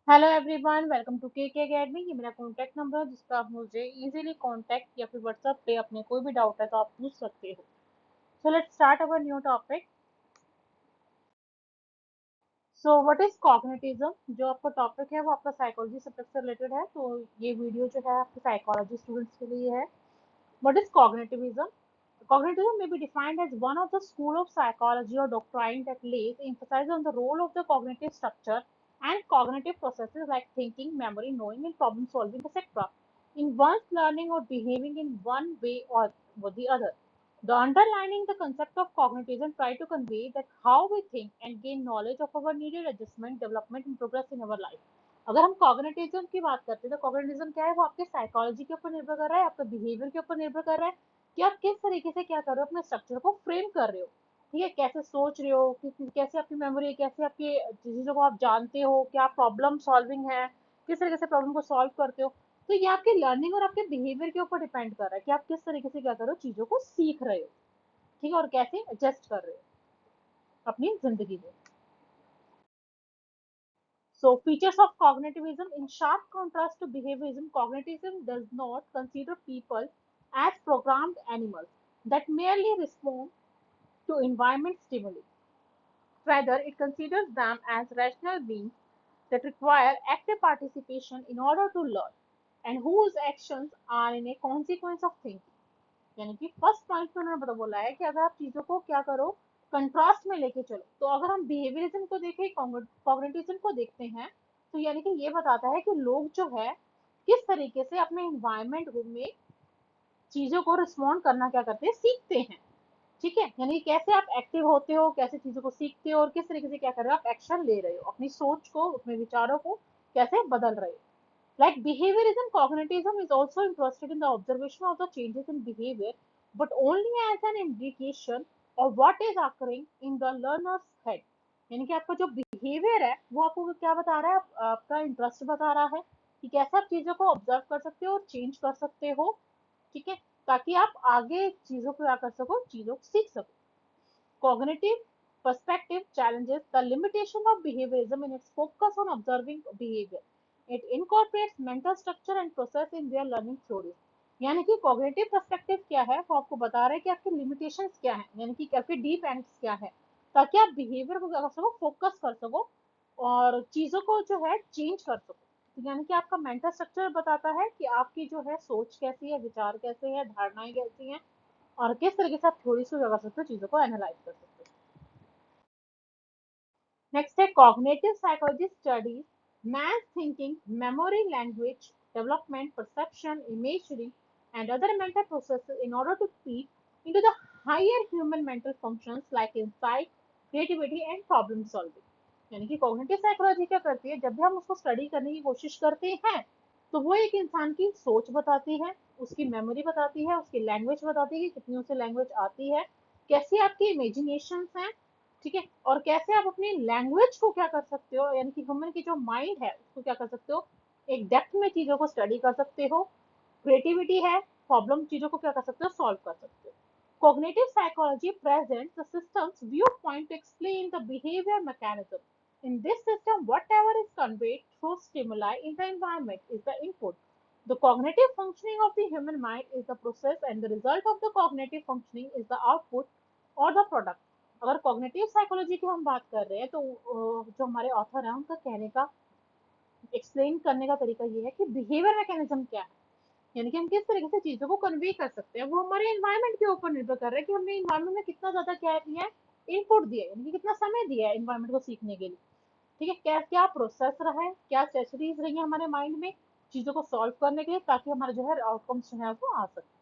Hello everyone, welcome to के academy. ये मेरा कॉन्टैक्ट नंबर है जिस पर आप मुझे इजीली कॉन्टैक्ट या फिर व्हाट्सएप पे अपने कोई भी डाउट है तो आप पूछ सकते हो। So let's start our new topic. So what is cognitism? जो आपका टॉपिक है वो आपका साइकोलॉजी सब्जेक्ट से रिलेटेड है, तो ये वीडियो जो है आपके साइकोलॉजी स्टूडेंट्स के लिए है। What is cognitivism? Cognitism may be defined as one of the school of psychology or doctrine that lays emphasis on the role of the cognitive structure and cognitive processes like thinking, memory, knowing, and problem solving, etc. in one's learning or behaving in one way or the other. The underlining the concept of cognitism try to convey that how we think and gain knowledge of our needed adjustment, development, and progress in our life. अगर हम कॉग्निटिज्म की बात करते हैं तो कॉग्निटिज्म क्या है? वो आपके साइकोलॉजी के ऊपर निर्भर कर रहा है, आपके बिहेवियर के ऊपर निर्भर कर रहा है कि आप किस तरीके से क्या कर रहे हो, अपने स्ट्रक्चर को फ्रेम कर रहे हो। ठीक है, कैसे सोच रहे हो, कैसे आपकी मेमोरी है, कैसे आपकी चीजों को आप जानते हो, क्या प्रॉब्लम सॉल्विंग है, किस तरीके से प्रॉब्लम को सॉल्व करते हो। तो ये आपके लर्निंग और आपके बिहेवियर के ऊपर डिपेंड कर रहा है कि आप किस तरीके से क्या कर रहे हो, चीजों को सीख रहे हो। ठीक है, और कैसे एडजस्ट कर रहे हो अपनी जिंदगी में। So, features of cognitivism: in sharp contrast to behaviorism, cognitivism does not consider people as programmed animals that merely respond to environment stimuli. Rather, it considers them as rational beings that require active participation in order to learn and whose actions are in a consequence of thinking. यानी कि first point में उन्होंने बोला है कि अगर आप चीजों को क्या करो, कंट्रास्ट में लेके चलो। तो अगर हम बिहेवियरिज्म को देखें, कॉग्निटिज्म को देखते हैं, तो यानी कि ये बताता है कि लोग जो है किस तरीके से अपने एनवायरमेंट में चीजों को रिस्पॉन्ड करना क्या करते हैं, सीखते हैं। ठीक है, यानी कैसे आप एक्टिव होते हो, कैसे चीजों को सीखते हो और किस तरीके से क्या कर रहे हो, आप एक्शन ले रहे हो, अपनी सोच को, अपने विचारों को कैसे बदल रहे हो। Like behaviorism, cognitism is also interested in the observation of the changes in behavior, but only as an indication of what is occurring in the learner's head. यानी कि आपका जो बिहेवियर है वो आपको क्या बता रहा है, आपका इंटरेस्ट बता रहा है कि कैसे आप चीजों को ऑब्जर्व कर सकते हो और चेंज कर सकते हो। ठीक है, ताकि आप आगे चीजों को क्या कर सको, चीजों को सीख सको। Cognitive perspective challenges the limitation of behaviorism in its focus on observing behavior. It incorporates mental structure and process in their learning theories. यानी कि कॉग्निटिव पर्सपेक्टिव क्या है, वो आपको बता रहा है कि आपकी लिमिटेशंस क्या है, यानी कि आपके डीप एंड्स क्या है, ताकि आप बिहेवियर को क्या कर सको, फोकस कर सको और चीजों को जो है चेंज कर सको। तो यानी कि आपका मेंटल स्ट्रक्चर बताता है कि आपकी जो है सोच कैसी है, विचार कैसे है, धारणाएं कैसी हैं और किस तरीके से आप थ्योरीज को क्या कर सकते हो, चीजों को एनालाइज कर सकते हो। नेक्स्ट है cognitive psychology studies math thinking, memory, language development, perception, imagery and other mental processes in order to feed into the higher human mental functions like insight, creativity and problem solving. यानी कि cognitive psychology क्या करती है, जब भी हम उसको study करने की कोशिश करते हैं तो वो एक इंसान की सोच बताती है, उसकी मेमोरी बताती है, उसकी लैंग्वेज बताती है कि कितनी उसे लैंग्वेज आती है, कैसी आपकी इमेजिनेशन है। ठीक है, और कैसे आप अपनी लैंग्वेज को क्या कर सकते हो, यानी कि ह्यूमन की जो माइंड है उसको क्या कर सकते हो, एक डेप्थ में चीजों को स्टडी कर सकते हो। क्रिएटिविटी है, प्रॉब्लम चीजों को क्या कर सकते हो, सॉल्व कर सकते हो। Cognitive psychology presents the system's viewpoint to explain the behavior mechanism. In this system, whatever is conveyed through stimuli in the environment is the input. The cognitive functioning of the human mind is the process, and the result of the cognitive functioning is the output or the product. अगर cognitive psychology की हम बात कर रहे हैं तो जो हमारे ऑथर है उनका कहने का, एक्सप्लेन करने का तरीका ये है कि बिहेवियर मैकेनिज्म क्या है, यानी कि हम किस तरीके से चीजों को कन्वे कर सकते हैं। वो हमारे एनवायरनमेंट के ऊपर निर्भर कर रहा है कि हमने एनवायरनमेंट में कितना ज्यादा क्या दिया है, इनपुट दिया है, यानी कि कितना समय दिया है एनवायरनमेंट को सीखने के लिए। ठीक है, क्या क्या प्रोसेस रहा है, क्या स्ट्रेटजीज रही है हमारे माइंड में चीजों को सॉल्व करने के लिए, ताकि हमारा जो है आउटकम्स जो है वो आ सके।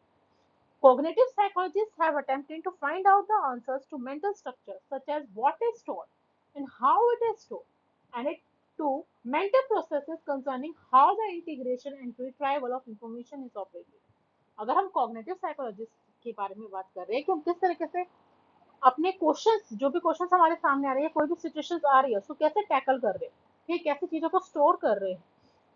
Cognitive psychologists have attempted to find out the answers to mental structures such as what is stored and how it is stored, and it to mental processes concerning how the integration and retrieval of information is operated. अगर हम cognitive psychologist के बारे में बात कर रहे हैं कि हम किस तरीके से अपने क्वेश्चंस, जो भी क्वेश्चंस हमारे सामने आ रही है, कोई भी सिचुएशंस आ रही है, उसको कैसे टैकल कर रहे हैं, ठीक, कैसे चीजों को स्टोर कर रहे हैं।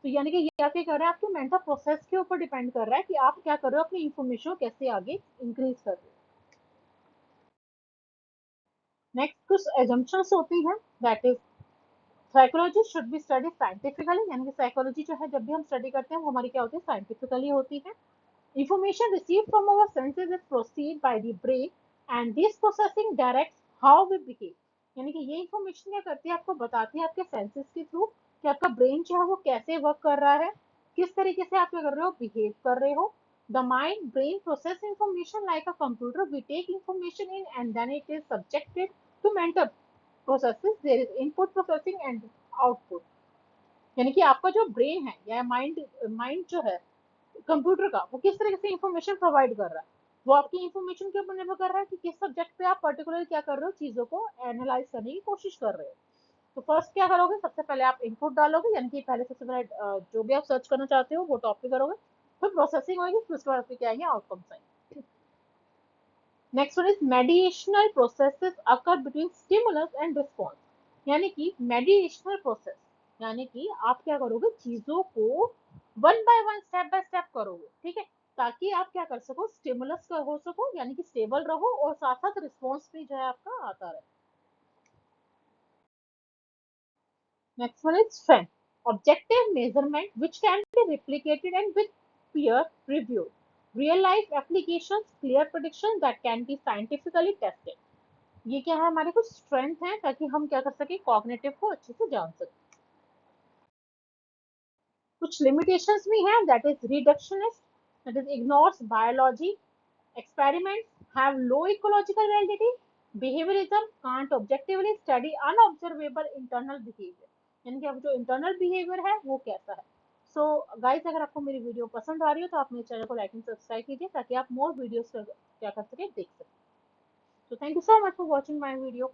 तो यानी कि ये क्या कर रहा है, आपके मेंटल प्रोसेस के ऊपर डिपेंड कर रहा है कि आप क्या कर रहे हो, अपनी इंफॉर्मेशन कैसे आगे इंक्रीज कर रहे हो। नेक्स्ट कुछ एजम्पशंस होती हैं, that is psychology should be study scientifically, यानी कि साइकोलॉजी जो है जब भी हम स्टडी करते हैं वो हमारी क्या होती है, साइंटिफिकली होती है. Information received from our senses is proceed by the brain and this processing directs how we behave. यानी कि ये इंफॉर्मेशन क्या करती है, आपको बताती है आपके सेंसेस के थ्रू कि आपका ब्रेन जो है वो कैसे वर्क कर रहा है, किस तरीके से आप क्या कर रहे हो, बिहेव कर रहे हो. The mind brain process information like a computer. We take information in and then it is subjected to mental processes. There is input processing and output. यानी कि आपका जो ब्रेन है या माइंड माइंड जो है कंप्यूटर का, वो किस तरह से इंफॉर्मेशन प्रोवाइड कर रहा है, वो आपकी इंफॉर्मेशन के ऊपर निर्भर कर रहा है कि किस सब्जेक्ट पे आप पर्टिकुलर क्या कर रहे हो, चीजों को एनालाइज करने की कोशिश कर रहे हो. तो फर्स्ट क्या करोगे, सबसे पहले आप इनपुट डालोगे, यानी कि पहले सबसे पहले जो भी आप सर्च करना चाहते हो वो टॉपिक करोगे, फिर प्रोसेसिंग होगी, फिर उसके बाद आपके क्या आएंगे, आउटकम्स आएंगे. Next one is mediational processes occur between stimulus and response. यानी कि मेडिएशनल प्रोसेस, यानी कि आप क्या करोगे, चीजों को one by one, step by step करोगे, ठीक है, ताकि आप क्या कर सको, स्टिमुलस का हो सको, यानी कि स्टेबल रहो, और साथ साथ रिस्पॉन्स भी जो है आपका आता रहे. Next one is strength. Objective measurement which can be replicated and with peer review. Real life applications, clear predictions that can be scientifically tested. ये क्या है, हमारे कुछ स्ट्रेंथ है ताकि हम क्या कर सके, कॉग्निटिव को अच्छे से जान सके. कुछ लिमिटेशंस भी हैं, that is reductionist, that is ignores biology, experiments have low ecological validity, behaviorism can't objectively study unobservable internal behavior. यानी कि अब जो इंटरनल बिहेवियर है वो कैसा है. सो गाइस, अगर आपको मेरी वीडियो पसंद आ रही हो तो आप मेरे चैनल को लाइक एंड सब्सक्राइब कीजिए ताकि आप मोर वीडियोस क्या कर सके, देख सके. So thank you so much for watching my video.